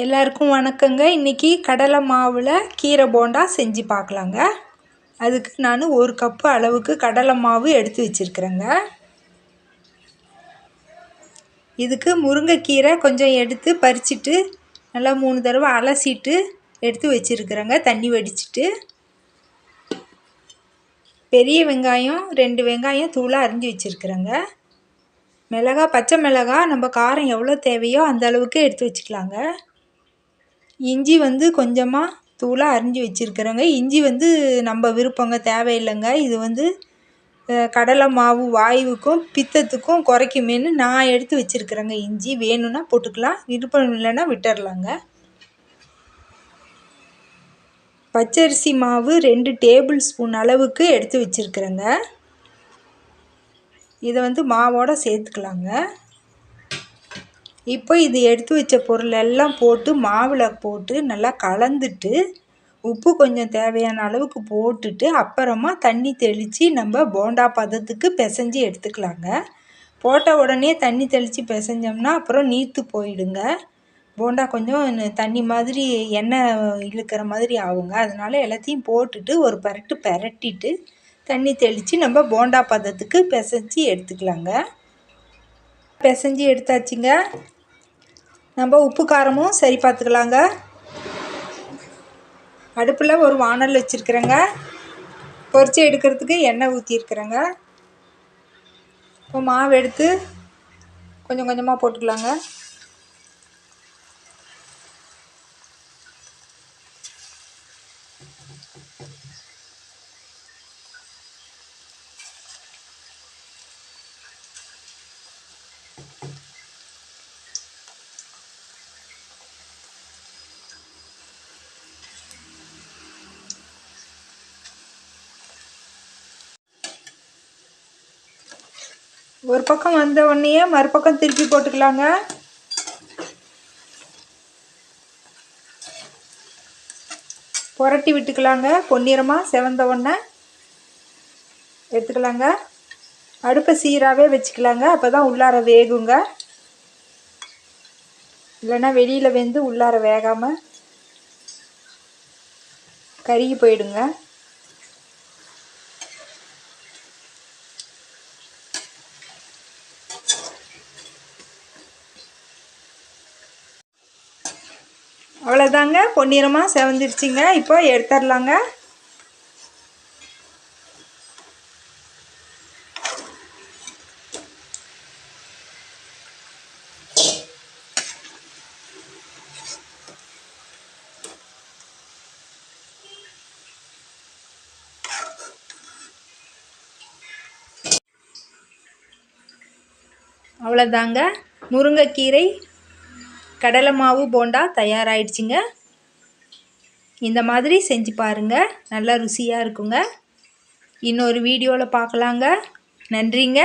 எல்லாருக்கும் வணக்கங்க. இன்றைக்கி கடலை மாவில் கீரை போண்டா செஞ்சு பார்க்கலாங்க. அதுக்கு நான் 1 கப்பு அளவுக்கு கடலை மாவு எடுத்து வச்சுருக்கிறேங்க. இதுக்கு முருங்கைக்கீரை கொஞ்சம் எடுத்து பறிச்சுட்டு நல்லா 3 தடவை அலசிட்டு எடுத்து வச்சுருக்கிறேங்க, தண்ணி வடிச்சிட்டு. பெரிய வெங்காயம் 2 வெங்காயம் தூளாக அரிஞ்சு வச்சுருக்கிறேங்க. மிளகாய், பச்சை மிளகாய் நம்ம காரம் எவ்வளோ தேவையோ அந்த அளவுக்கு எடுத்து வச்சுக்கலாங்க. இஞ்சி கொஞ்சமாக தூளாக அரிஞ்சு வச்சுருக்கிறேங்க. இஞ்சி நம்ம விருப்பங்க, தேவையில்லைங்க. இது கடலை மாவு வாயுவுக்கும் பித்தத்துக்கும் குறைக்குமேன்னு நான் எடுத்து வச்சுருக்கிறேங்க. இஞ்சி வேணும்னா போட்டுக்கலாம், விருப்பம் இல்லைன்னா விட்டுடலாங்க. பச்சரிசி மாவு 2 டேபிள் ஸ்பூன் அளவுக்கு எடுத்து வச்சுருக்கிறேங்க. இதை மாவோடு சேர்த்துக்கலாங்க. இப்போ இது எடுத்து வச்ச பொருள் எல்லாம் போட்டு மாவில் போட்டு நல்லா கலந்துட்டு உப்பு கொஞ்சம் தேவையான அளவுக்கு போட்டுட்டு அப்புறமா தண்ணி தெளித்து நம்ம போண்டா பதத்துக்கு பிசைஞ்சு எடுத்துக்கலாங்க. போட்ட உடனே தண்ணி தெளித்து பிசைஞ்சோம்னா அப்புறம் நீர்த்து போயிடுங்க. போண்டா கொஞ்சம் தண்ணி மாதிரி எண்ணெய் இழுக்கிற மாதிரி ஆகுங்க. அதனால எல்லாத்தையும் போட்டுட்டு ஒரு பரட்டு பரட்டிட்டு தண்ணி தெளித்து நம்ம போண்டா பதத்துக்கு பிசைஞ்சு எடுத்துக்கலாங்க. பிசைஞ்சு எடுத்தாச்சுங்க. நம்ம உப்பு காரமும் சரி பார்த்துக்கலாங்க. அடுப்பில் ஒரு வானல் வச்சுருக்கிறேங்க. பொரிச்சு எடுக்கிறதுக்கு எண்ணெய் ஊற்றிருக்கிறேங்க. இப்போ மாவு எடுத்து கொஞ்சம் கொஞ்சமாக போட்டுக்கலாங்க. ஒரு பக்கம் வந்த உடனே மறுபக்கம் திருப்பி போட்டுக்கலாங்க. புரட்டி விட்டுக்கலாங்க. பொன்னிறமாக செவந்த உடனே எடுத்துக்கலாங்க. அடுப்பை சீராகவே வச்சுக்கலாங்க. அப்போ தான் உள்ளார வேகுங்க. இல்லைன்னா வெளியில் வெந்து உள்ளார வேகாமல் கருகி போயிடுங்க. அவ்வளோதாங்க, பொன்னிறமாக செவந்துருச்சுங்க. இப்போ எடுத்துடலாங்க. அவ்வளோதாங்க, முருங்கைக்கீரை கடலை மாவு போண்டா தயாராகிடுச்சிங்க. இந்த மாதிரி செஞ்சு பாருங்கள், நல்லா ருசியாக இருக்குங்க. இன்னொரு வீடியோவில் பார்க்கலாங்க. நன்றிங்க.